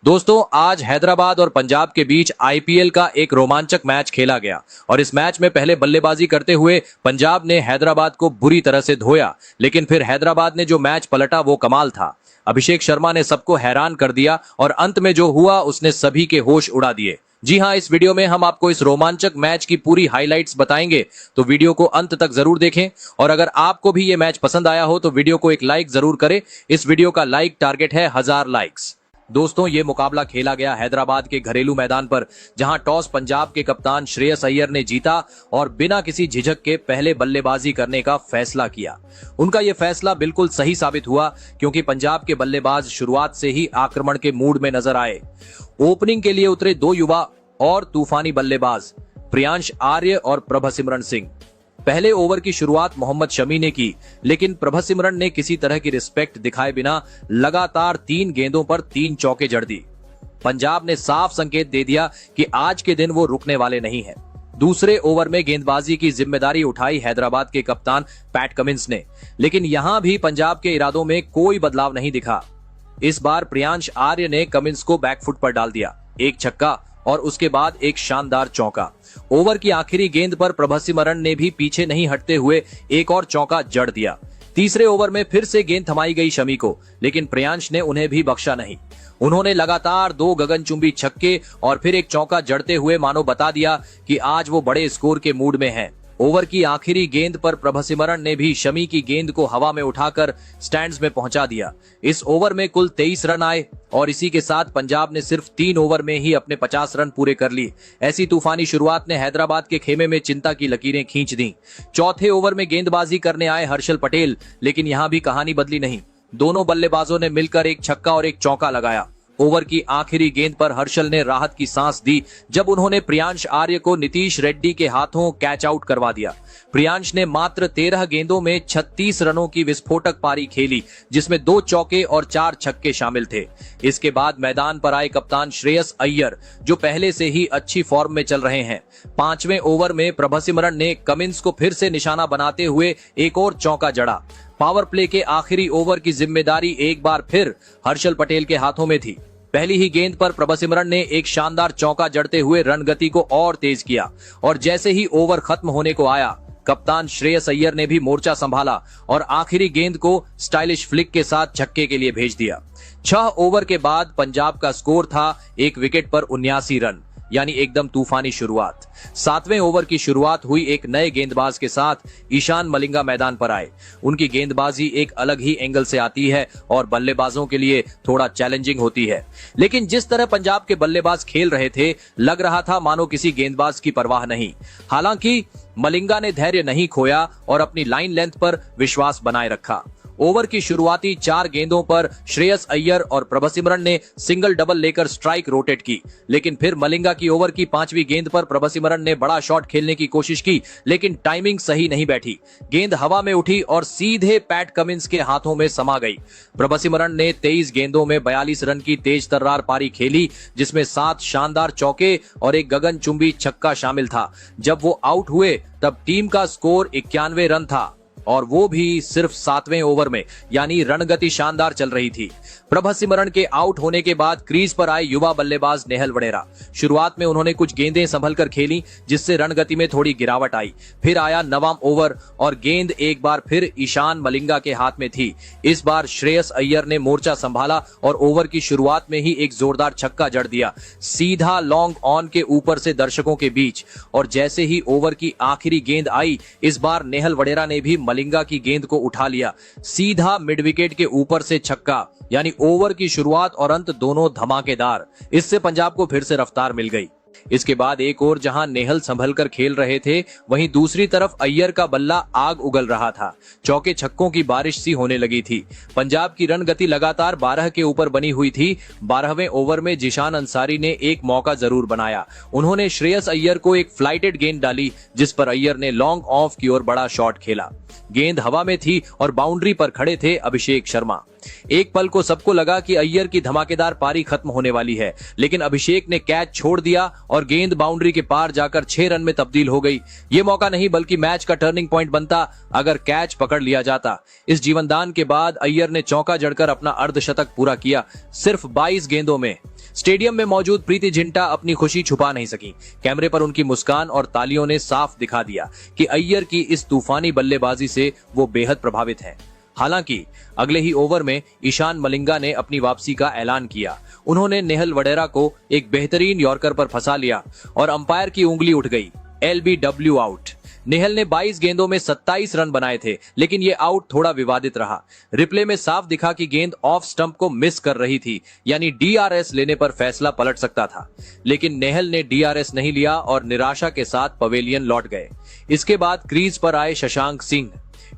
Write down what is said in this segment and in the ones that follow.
दोस्तों, आज हैदराबाद और पंजाब के बीच आईपीएल का एक रोमांचक मैच खेला गया और इस मैच में पहले बल्लेबाजी करते हुए पंजाब ने हैदराबाद को बुरी तरह से धोया, लेकिन फिर हैदराबाद ने जो मैच पलटा वो कमाल था। अभिषेक शर्मा ने सबको हैरान कर दिया और अंत में जो हुआ उसने सभी के होश उड़ा दिए। जी हां, इस वीडियो में हम आपको इस रोमांचक मैच की पूरी हाइलाइट्स बताएंगे, तो वीडियो को अंत तक जरूर देखें। और अगर आपको भी ये मैच पसंद आया हो तो वीडियो को एक लाइक जरूर करें। इस वीडियो का लाइक टारगेट है 1000 लाइक्स। दोस्तों, ये मुकाबला खेला गया हैदराबाद के घरेलू मैदान पर, जहां टॉस पंजाब के कप्तान श्रेयस अय्यर ने जीता और बिना किसी झिझक के पहले बल्लेबाजी करने का फैसला किया। उनका यह फैसला बिल्कुल सही साबित हुआ, क्योंकि पंजाब के बल्लेबाज शुरुआत से ही आक्रमण के मूड में नजर आए। ओपनिंग के लिए उतरे दो युवा और तूफानी बल्लेबाज प्रियांश आर्य और प्रभसिमरन सिंह। पहले ओवर की शुरुआत मोहम्मद शमी ने की, लेकिन प्रभसिमरन ने किसी तरह की रिस्पेक्ट दिखाए बिना लगातार 3 गेंदों पर 3 चौके जड़ दी। पंजाब ने साफ संकेत दे दिया कि आज के दिन वो रुकने वाले नहीं हैं। दूसरे ओवर में गेंदबाजी की जिम्मेदारी उठाई हैदराबाद के कप्तान पैट कमिंस ने, लेकिन यहां भी पंजाब के इरादों में कोई बदलाव नहीं दिखा। इस बार प्रियांश आर्य ने कमिंस को बैकफुट पर डाल दिया, एक छक्का और उसके बाद एक शानदार चौका। ओवर की आखिरी गेंद पर प्रभसिमरन ने भी पीछे नहीं हटते हुए एक और चौका जड़ दिया। तीसरे ओवर में फिर से गेंद थमाई गई शमी को, लेकिन प्रियांश ने उन्हें भी बख्शा नहीं। उन्होंने लगातार 2 गगनचुंबी छक्के और फिर एक चौका जड़ते हुए मानो बता दिया कि आज वो बड़े स्कोर के मूड में हैं। ओवर की आखिरी गेंद पर प्रभसिमरन ने भी शमी की गेंद को हवा में उठाकर स्टैंड्स में पहुंचा दिया। इस ओवर में कुल 23 रन आए और इसी के साथ पंजाब ने सिर्फ 3 ओवर में ही अपने 50 रन पूरे कर लिए। ऐसी तूफानी शुरुआत ने हैदराबाद के खेमे में चिंता की लकीरें खींच दी। चौथे ओवर में गेंदबाजी करने आए हर्षल पटेल, लेकिन यहां भी कहानी बदली नहीं। दोनों बल्लेबाजों ने मिलकर एक छक्का और एक चौका लगाया। ओवर की आखिरी गेंद पर हर्षल ने राहत की सांस दी जब उन्होंने प्रियांश आर्य को नीतीश रेड्डी के हाथों कैच आउट करवा दिया। प्रियांश ने मात्र 13 गेंदों में 36 रनों की विस्फोटक पारी खेली, जिसमें 2 चौके और 4 छक्के शामिल थे। इसके बाद मैदान पर आए कप्तान श्रेयस अय्यर, जो पहले से ही अच्छी फॉर्म में चल रहे हैं। 5वें ओवर में प्रभसिमरन ने कमिंस को फिर से निशाना बनाते हुए एक और चौका जड़ा। पावर प्ले के आखिरी ओवर की जिम्मेदारी एक बार फिर हर्षल पटेल के हाथों में थी। पहली ही गेंद पर प्रभसिमरन ने एक शानदार चौका जड़ते हुए रन गति को और तेज किया और जैसे ही ओवर खत्म होने को आया, कप्तान श्रेयस अय्यर ने भी मोर्चा संभाला और आखिरी गेंद को स्टाइलिश फ्लिक के साथ छक्के के लिए भेज दिया। 6 ओवर के बाद पंजाब का स्कोर था 1 विकेट पर 79 रन, यानी एकदम तूफानी शुरुआत। 7वें ओवर की शुरुआत हुई एक नए गेंदबाज के साथ। ईशान मलिंगा मैदान पर आए। उनकी गेंदबाजी एक अलग ही एंगल से आती है और बल्लेबाजों के लिए थोड़ा चैलेंजिंग होती है, लेकिन जिस तरह पंजाब के बल्लेबाज खेल रहे थे, लग रहा था मानो किसी गेंदबाज की परवाह नहीं। हालांकि मलिंगा ने धैर्य नहीं खोया और अपनी लाइन लेंथ पर विश्वास बनाए रखा। ओवर की शुरुआती 4 गेंदों पर श्रेयस अय्यर और प्रभसिमरन ने सिंगल डबल लेकर स्ट्राइक रोटेट की, लेकिन फिर मलिंगा की ओवर की 5वीं गेंद पर प्रभसिमरन ने बड़ा शॉट खेलने की कोशिश की, लेकिन टाइमिंग सही नहीं बैठी। गेंद हवा में उठी और सीधे पैट कमिंस के हाथों में समा गई। प्रभसिमरन ने 23 गेंदों में 42 रन की तेज तर्रार पारी खेली, जिसमें 7 शानदार चौके और एक गगनचुंबी छक्का शामिल था। जब वो आउट हुए तब टीम का स्कोर 91 रन था और वो भी सिर्फ 7वें ओवर में, यानी रणगति शानदार चल रही थी। प्रभसिमरन के आउट होने के बाद क्रीज पर आए युवा बल्लेबाज नेहल वडेरा। शुरुआत में उन्होंने कुछ गेंदें संभल कर खेली, जिससे रणगति में थोड़ी गिरावट आई। फिर आया 9वां ओवर और गेंद एक बार फिर ईशान मलिंगा के हाथ में थी। इस बार श्रेयस अय्यर ने मोर्चा संभाला और ओवर की शुरुआत में ही एक जोरदार छक्का जड़ दिया, सीधा लॉन्ग ऑन के ऊपर से दर्शकों के बीच। और जैसे ही ओवर की आखिरी गेंद आई, इस बार नेहल वडेरा ने भी मलिंगा की गेंद को उठा लिया, सीधा मिड विकेट के ऊपर से छक्का। यानी ओवर की शुरुआत और अंत दोनों धमाकेदार। इससे पंजाब को फिर से रफ्तार मिल गई। इसके बाद एक और जहां नेहल संभल कर खेल रहे थे, वहीं दूसरी तरफ अय्यर का बल्ला आग उगल रहा था। चौके छक्कों की बारिश सी होने लगी थी। पंजाब की रन गति लगातार 12 के ऊपर बनी हुई थी। 12वें ओवर में जिशान अंसारी ने एक मौका जरूर बनाया। उन्होंने श्रेयस अय्यर को एक फ्लाइटेड गेंद डाली, जिस पर अय्यर ने लॉन्ग ऑफ की ओर बड़ा शॉट खेला। गेंद हवा में थी और बाउंड्री पर खड़े थे अभिषेक शर्मा। एक पल को सबको लगा कि अय्यर की धमाकेदार पारी खत्म होने वाली है, लेकिन अभिषेक ने कैच छोड़ दिया और गेंद बाउंड्री के पार जाकर 6 रन में तब्दील हो गई। ये मौका नहीं बल्कि मैच का टर्निंग पॉइंट बनता अगर कैच पकड़ लिया जाता। इस जीवनदान के बाद अय्यर ने चौका जड़कर अपना अर्धशतक पूरा किया, सिर्फ 22 गेंदों में। स्टेडियम में मौजूद प्रीति जिंटा अपनी खुशी छुपा नहीं सकी। कैमरे पर उनकी मुस्कान और तालियों ने साफ दिखा दिया कि अय्यर की इस तूफानी बल्लेबाजी से वो बेहद प्रभावित हैं। हालांकि अगले ही ओवर में ईशान मलिंगा ने अपनी वापसी का ऐलान किया। उन्होंने नेहल वडेरा को एक बेहतरीन यॉर्कर पर फंसा लिया और अंपायर की उंगली उठ गई, LBW आउट। नेहल ने 22 गेंदों में 27 रन बनाए थे, लेकिन ये आउट थोड़ा विवादित रहा। रिप्ले में साफ दिखा कि गेंद ऑफ स्टंप को मिस कर रही थी, यानी DRS लेने पर फैसला पलट सकता था। लेकिन नेहल ने DRS नहीं लिया और निराशा के साथ पवेलियन लौट गए। इसके बाद क्रीज पर आए शशांक सिंह।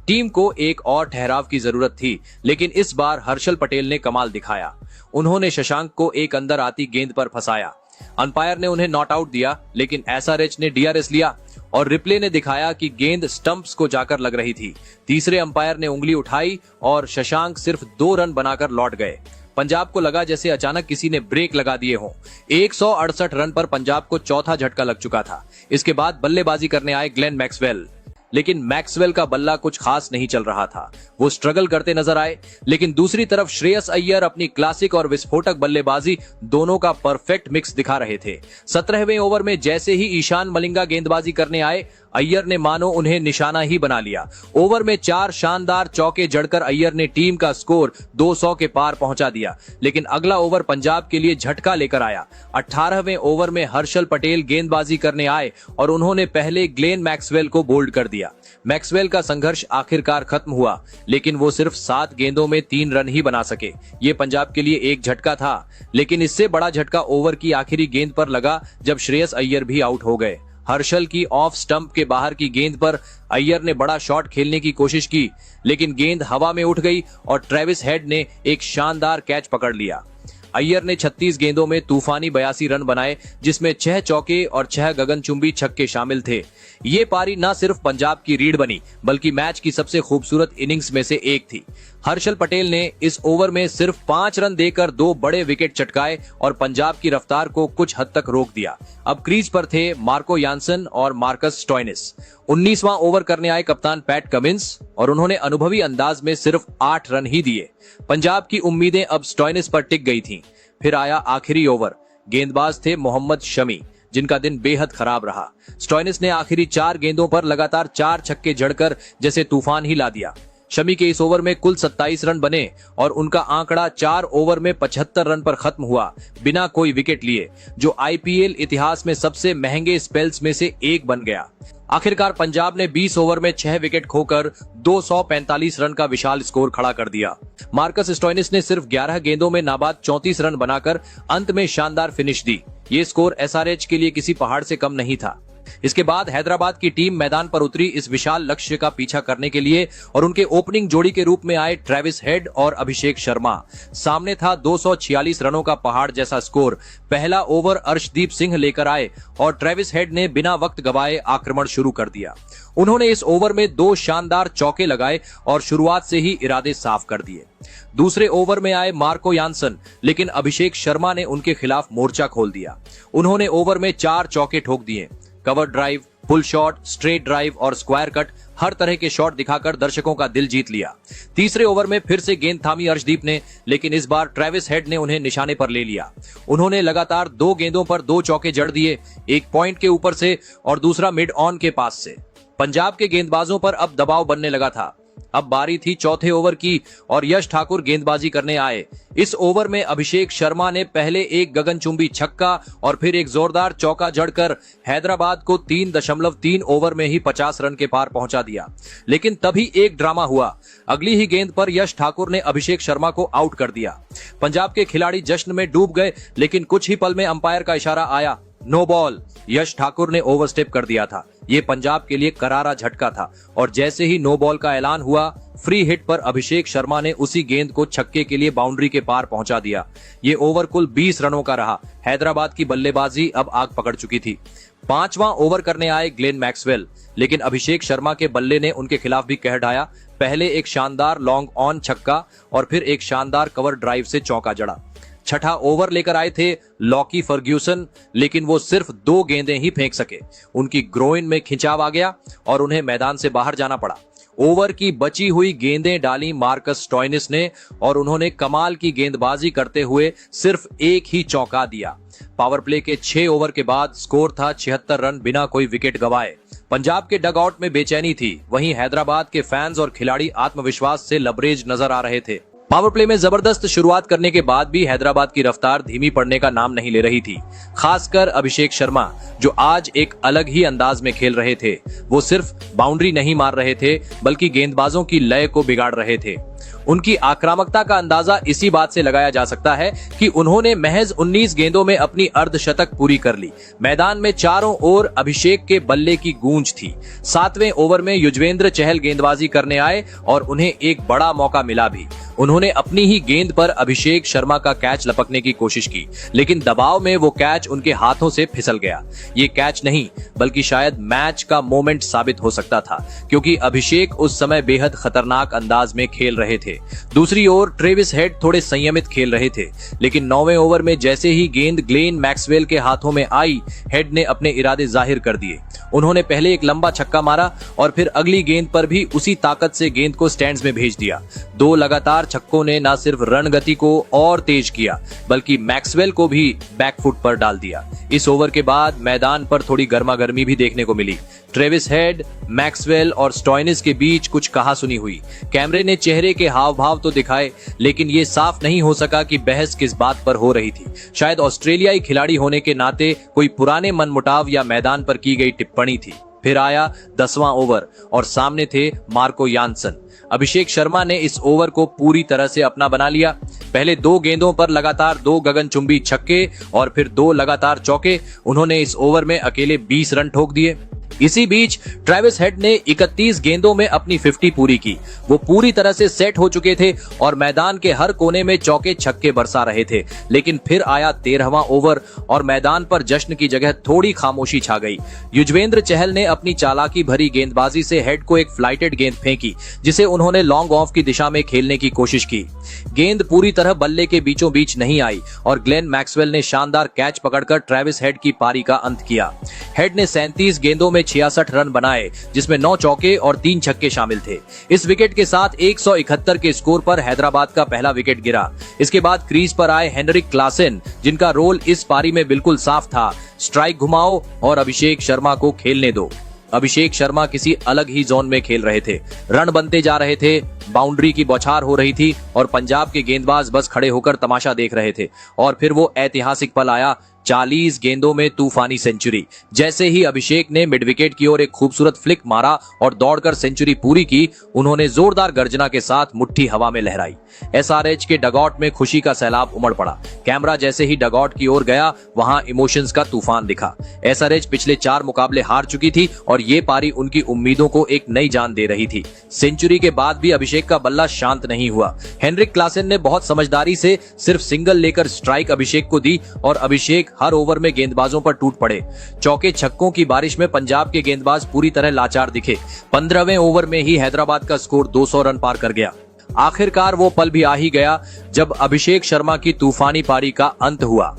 टीम को एक और ठहराव की जरूरत थी, लेकिन इस बार हर्षल पटेल ने कमाल दिखाया। उन्होंने शशांक को एक अंदर आती गेंद पर फंसाया। अंपायर ने उन्हें नॉट आउट दिया, लेकिन SRH ने DRS लिया और रिप्ले ने दिखाया कि गेंद स्टंप्स को जाकर लग रही थी। तीसरे अंपायर ने उंगली उठाई और शशांक सिर्फ 2 रन बनाकर लौट गए। पंजाब को लगा जैसे अचानक किसी ने ब्रेक लगा दिए हों। 168 रन पर पंजाब को चौथा झटका लग चुका था। इसके बाद बल्लेबाजी करने आए ग्लेन मैक्सवेल, लेकिन मैक्सवेल का बल्ला कुछ खास नहीं चल रहा था। वो स्ट्रगल करते नजर आए। लेकिन दूसरी तरफ श्रेयस अय्यर अपनी क्लासिक और विस्फोटक बल्लेबाजी दोनों का परफेक्ट मिक्स दिखा रहे थे। 17वें ओवर में जैसे ही ईशान मलिंगा गेंदबाजी करने आए, अय्यर ने मानो उन्हें निशाना ही बना लिया। ओवर में 4 शानदार चौके जड़कर अय्यर ने टीम का स्कोर 200 के पार पहुंचा दिया। लेकिन अगला ओवर पंजाब के लिए झटका लेकर आया। 18वें ओवर में हर्षल पटेल गेंदबाजी करने आए और उन्होंने पहले ग्लेन मैक्सवेल को बोल्ड कर दिया। मैक्सवेल का संघर्ष आखिरकार खत्म हुआ, लेकिन वो सिर्फ 7 गेंदों में 3 रन ही बना सके। ये पंजाब के लिए एक झटका था, लेकिन इससे बड़ा झटका ओवर की आखिरी गेंद पर लगा जब श्रेयस अय्यर भी आउट हो गए। हर्षल की ऑफ स्टंप के बाहर की गेंद पर अय्यर ने बड़ा शॉट खेलने की कोशिश की, लेकिन गेंद हवा में उठ गई और ट्रेविस हेड ने एक शानदार कैच पकड़ लिया। अय्यर ने 36 गेंदों में तूफानी 82 रन बनाए, जिसमें 6 चौके और 6 गगनचुंबी छक्के शामिल थे। ये पारी न सिर्फ पंजाब की रीढ़ बनी, बल्कि मैच की सबसे खूबसूरत इनिंग्स में से एक थी। हर्षल पटेल ने इस ओवर में सिर्फ 5 रन देकर 2 बड़े विकेट चटकाए और पंजाब की रफ्तार को कुछ हद तक रोक दिया। अब क्रीज पर थे मार्को यानसन और मार्कस स्टोइनिस। 19वां ओवर करने आए कप्तान पैट कमिंस और उन्होंने अनुभवी अंदाज में सिर्फ 8 रन ही दिए। पंजाब की उम्मीदें अब स्टोइनिस पर टिक गई थीं। फिर आया आखिरी ओवर। गेंदबाज थे मोहम्मद शमी, जिनका दिन बेहद खराब रहा। स्टोइनिस ने आखिरी 4 गेंदों पर लगातार 4 छक्के जड़कर जैसे तूफान ही ला दिया। शमी के इस ओवर में कुल 27 रन बने और उनका आंकड़ा 4 ओवर में 75 रन पर खत्म हुआ, बिना कोई विकेट लिए, जो IPL इतिहास में सबसे महंगे स्पेल्स में से एक बन गया। आखिरकार पंजाब ने 20 ओवर में 6 विकेट खोकर 245 रन का विशाल स्कोर खड़ा कर दिया। मार्कस स्टोइनिस ने सिर्फ 11 गेंदों में नाबाद 34 रन बनाकर अंत में शानदार फिनिश दी। ये स्कोर SRH के लिए किसी पहाड़ से कम नहीं था। इसके बाद हैदराबाद की टीम मैदान पर उतरी इस विशाल लक्ष्य का पीछा करने के लिए और उनके ओपनिंग जोड़ी के रूप में आए ट्रेविस हेड और अभिषेक शर्मा। सामने था 246 रनों का पहाड़ जैसा स्कोर। पहला ओवर अर्शदीप सिंह लेकर आए और ट्रेविस हेड ने बिना वक्त गवाए आक्रमण शुरू कर दिया। उन्होंने इस ओवर में 2 शानदार चौके लगाए और शुरुआत से ही इरादे साफ कर दिए। दूसरे ओवर में आए मार्को यानसन, लेकिन अभिषेक शर्मा ने उनके खिलाफ मोर्चा खोल दिया। उन्होंने ओवर में 4 चौके ठोक दिए। Cover drive, pull shot, straight drive और स्क्वायर कट, हर तरह के शॉट दिखाकर दर्शकों का दिल जीत लिया। तीसरे ओवर में फिर से गेंद थामी अर्शदीप ने, लेकिन इस बार ट्रेविस हेड ने उन्हें निशाने पर ले लिया। उन्होंने लगातार 2 गेंदों पर 2 चौके जड़ दिए, एक पॉइंट के ऊपर से और दूसरा मिड ऑन के पास से। पंजाब के गेंदबाजों पर अब दबाव बनने लगा था। अब बारी थी चौथे ओवर की और यश ठाकुर गेंदबाजी करने आए। इस ओवर में अभिषेक शर्मा ने पहले एक गगनचुंबी छक्का और फिर एक जोरदार चौका जड़कर हैदराबाद को 3.3 ओवर में ही 50 रन के पार पहुंचा दिया। लेकिन तभी एक ड्रामा हुआ। अगली ही गेंद पर यश ठाकुर ने अभिषेक शर्मा को आउट कर दिया। पंजाब के खिलाड़ी जश्न में डूब गए, लेकिन कुछ ही पल में अंपायर का इशारा आया, नो बॉल। यश ठाकुर ने ओवरस्टेप कर दिया था। ये पंजाब के लिए करारा झटका था और जैसे ही नो बॉल का ऐलान हुआ, फ्री हिट पर अभिषेक शर्मा ने उसी गेंद को छक्के के लिए बाउंड्री के पार पहुंचा दिया। ये ओवर कुल 20 रनों का रहा। हैदराबाद की बल्लेबाजी अब आग पकड़ चुकी थी। 5वां ओवर करने आए ग्लेन मैक्सवेल, लेकिन अभिषेक शर्मा के बल्ले ने उनके खिलाफ भी कहर ढाया। पहले एक शानदार लॉन्ग ऑन छक्का और फिर एक शानदार कवर ड्राइव से चौका जड़ा। छठा ओवर लेकर आए थे लॉकी फर्ग्यूसन, लेकिन वो सिर्फ 2 गेंदें ही फेंक सके। उनकी ग्रोइन में खिंचाव आ गया और उन्हें मैदान से बाहर जाना पड़ा। ओवर की बची हुई गेंदें डाली मार्कस स्टोइनिस ने और उन्होंने कमाल की गेंदबाजी करते हुए सिर्फ एक ही चौका दिया। पावर प्ले के 6 ओवर के बाद स्कोर था 76 रन बिना कोई विकेट गंवाए। पंजाब के डगआउट में बेचैनी थी, वहीं हैदराबाद के फैंस और खिलाड़ी आत्मविश्वास से लबरेज नजर आ रहे थे। पावर प्ले में जबरदस्त शुरुआत करने के बाद भी हैदराबाद की रफ्तार धीमी पड़ने का नाम नहीं ले रही थी। खासकर अभिषेक शर्मा, जो आज एक अलग ही अंदाज में खेल रहे थे। वो सिर्फ बाउंड्री नहीं मार रहे थे, बल्कि गेंदबाजों की लय को बिगाड़ रहे थे। उनकी आक्रामकता का अंदाजा इसी बात से लगाया जा सकता है कि उन्होंने महज 19 गेंदों में अपनी अर्धशतक पूरी कर ली। मैदान में चारों ओर अभिषेक के बल्ले की गूंज थी। 7वें ओवर में युजवेंद्र चहल गेंदबाजी करने आए और उन्हें एक बड़ा मौका मिला भी। उन्होंने अपनी ही गेंद पर अभिषेक शर्मा का कैच लपकने की कोशिश की, लेकिन दबाव में वो कैच उनके हाथों से फिसल गया। ये कैच नहीं, बल्कि शायद मैच का मोमेंट साबित हो सकता था, क्योंकि अभिषेक उस समय बेहद खतरनाक अंदाज में खेल रहे थे। दूसरी ओर ट्रेविस हेड थोड़े संयमित खेल रहे थे, लेकिन 9वें ओवर में जैसे ही गेंद ग्लेन मैक्सवेल के हाथों में आई, हेड ने अपने इरादे जाहिर कर दिए। उन्होंने पहले एक लंबा छक्का मारा और फिर अगली गेंद पर भी उसी ताकत से गेंद को स्टैंड्स में भेज दिया। 2 लगातार छक्कों ने न सिर्फ रन गति को और तेज किया, बल्कि मैक्सवेल को भी बैकफुट पर डाल दिया। इस ओवर के बाद मैदान पर थोड़ी गर्मागर्मी भी देखने को मिली। ट्रेविस हेड, मैक्सवेल और स्टोइनिस के बीच कुछ कहासुनी हुई। कैमरे ने चेहरे के हाव भाव तो दिखाए, लेकिन ये साफ नहीं हो सका कि बहस किस बात पर हो रही थी। शायद ऑस्ट्रेलियाई खिलाड़ी होने के नाते कोई पुराने मनमुटाव या मैदान पर की गई टिप्पणी थी। फिर आया 10वां ओवर और सामने थे मार्को यानसन। अभिषेक शर्मा ने इस ओवर को पूरी तरह से अपना बना लिया। पहले 2 गेंदों पर लगातार 2 गगनचुंबी छक्के और फिर 2 लगातार चौके। उन्होंने इस ओवर में अकेले 20 रन ठोक दिए। इसी बीच ट्रेविस हेड ने 31 गेंदों में अपनी 50 पूरी की। वो पूरी तरह से सेट हो चुके थे और मैदान के हर कोने में चौके छक्के बरसा रहे थे। लेकिन फिर आया 13वां ओवर और मैदान पर जश्न की जगह थोड़ी खामोशी छा गई। युजवेंद्र चहल ने अपनी चालाकी भरी गेंदबाजी से हेड को एक फ्लाइटेड गेंद फेंकी, जिसे उन्होंने लॉन्ग ऑफ की दिशा में खेलने की कोशिश की। गेंद पूरी तरह बल्ले के बीचों बीच नहीं आई और ग्लेन मैक्सवेल ने शानदार कैच पकड़कर ट्रेविस हेड की पारी का अंत किया। हेड ने 37 गेंदों में 66 रन बनाए, जिसमें 9 चौके और 3 छक्के शामिल थे। इस विकेट के साथ 171 के स्कोर पर हैदराबाद का पहला विकेट गिरा। इसके बाद क्रीज पर आए हेनरिक क्लासेन, जिनका रोल इस पारी में बिल्कुल साफ था, स्ट्राइक घुमाओ और अभिषेक शर्मा को खेलने दो। अभिषेक शर्मा किसी अलग ही जोन में खेल रहे थे। रन बनते जा रहे थे, बाउंड्री की बौछार हो रही थी और पंजाब के गेंदबाज बस खड़े होकर तमाशा देख रहे थे। और फिर वो ऐतिहासिक पल आया, 40 गेंदों में तूफानी सेंचुरी। जैसे ही अभिषेक ने मिड विकेट की ओर एक खूबसूरत फ्लिक मारा और दौड़कर सेंचुरी पूरी की, उन्होंने जोरदार गर्जना के साथ मुट्ठी हवा में लहराई। एसआरएच के डगआउट में खुशी का सैलाब उमड़ पड़ा। कैमरा जैसे ही डगआउट की ओर गया, वहां इमोशंस का तूफान दिखा। एसआरएच पिछले 4 मुकाबले हार चुकी थी और ये पारी उनकी उम्मीदों को एक नई जान दे रही थी। सेंचुरी के बाद भी अभिषेक का बल्ला शांत नहीं हुआ। हेनरिक क्लासेन ने बहुत समझदारी से सिर्फ सिंगल लेकर स्ट्राइक अभिषेक को दी और अभिषेक हर ओवर में गेंदबाजों पर टूट पड़े। चौके छक्कों की बारिश में पंजाब के गेंदबाज पूरी तरह लाचार दिखे। 15वें ओवर में ही हैदराबाद का स्कोर 200 रन पार कर गया। आखिरकार वो पल भी आ ही गया जब अभिषेक शर्मा की तूफानी पारी का अंत हुआ।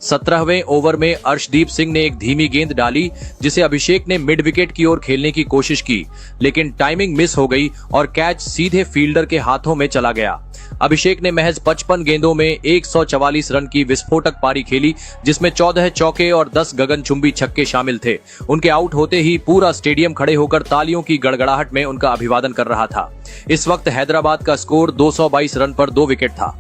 17वें ओवर में अर्शदीप सिंह ने एक धीमी गेंद डाली, जिसे अभिषेक ने मिड विकेट की ओर खेलने की कोशिश की, लेकिन टाइमिंग मिस हो गई और कैच सीधे फील्डर के हाथों में चला गया। अभिषेक ने महज 55 गेंदों में 144 रन की विस्फोटक पारी खेली, जिसमें 14 चौके और 10 गगनचुंबी छक्के शामिल थे। उनके आउट होते ही पूरा स्टेडियम खड़े होकर तालियों की गड़गड़ाहट में उनका अभिवादन कर रहा था। इस वक्त हैदराबाद का स्कोर 222 रन पर 2 विकेट था।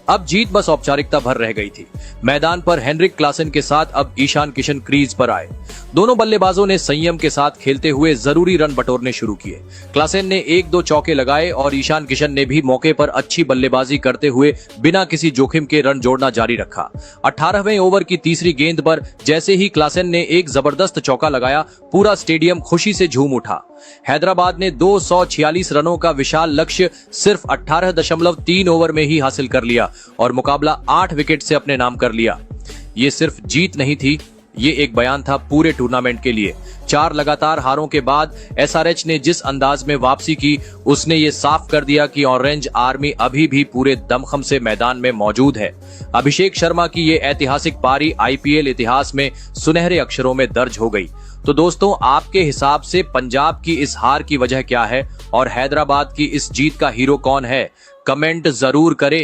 अब जीत बस औपचारिकता भर रह गई थी। मैदान पर हेनरिक क्लासेन के साथ अब ईशान किशन क्रीज पर आए। दोनों बल्लेबाजों ने संयम के साथ खेलते हुए जरूरी रन बटोरने शुरू किए। क्लासेन ने 1-2 चौके लगाए और ईशान किशन ने भी मौके पर अच्छी बल्लेबाजी करते हुए बिना किसी जोखिम के रन जोड़ना जारी रखा। 18वें ओवर की तीसरी गेंद पर जैसे ही क्लासेन ने एक जबरदस्त चौका लगाया, पूरा स्टेडियम खुशी से झूम उठा। हैदराबाद ने 246 रनों का विशाल लक्ष्य सिर्फ 18.3 ओवर में ही हासिल कर लिया और मुकाबला 8 विकेट से अपने नाम कर लिया। ये सिर्फ जीत नहीं थी, ये एक बयान था पूरे टूर्नामेंट के लिए। 4 लगातार हारों के बाद एसआरएच ने जिस अंदाज में वापसी की, उसने ये साफ कर दिया कि ऑरेंज आर्मी अभी भी पूरे दमखम से मैदान में मौजूद है। अभिषेक शर्मा की ये ऐतिहासिक पारी आईपीएल इतिहास में सुनहरे अक्षरों में दर्ज हो गई। तो दोस्तों, आपके हिसाब से पंजाब की इस हार की वजह क्या है और हैदराबाद की इस जीत का हीरो कौन है? कमेंट जरूर करें।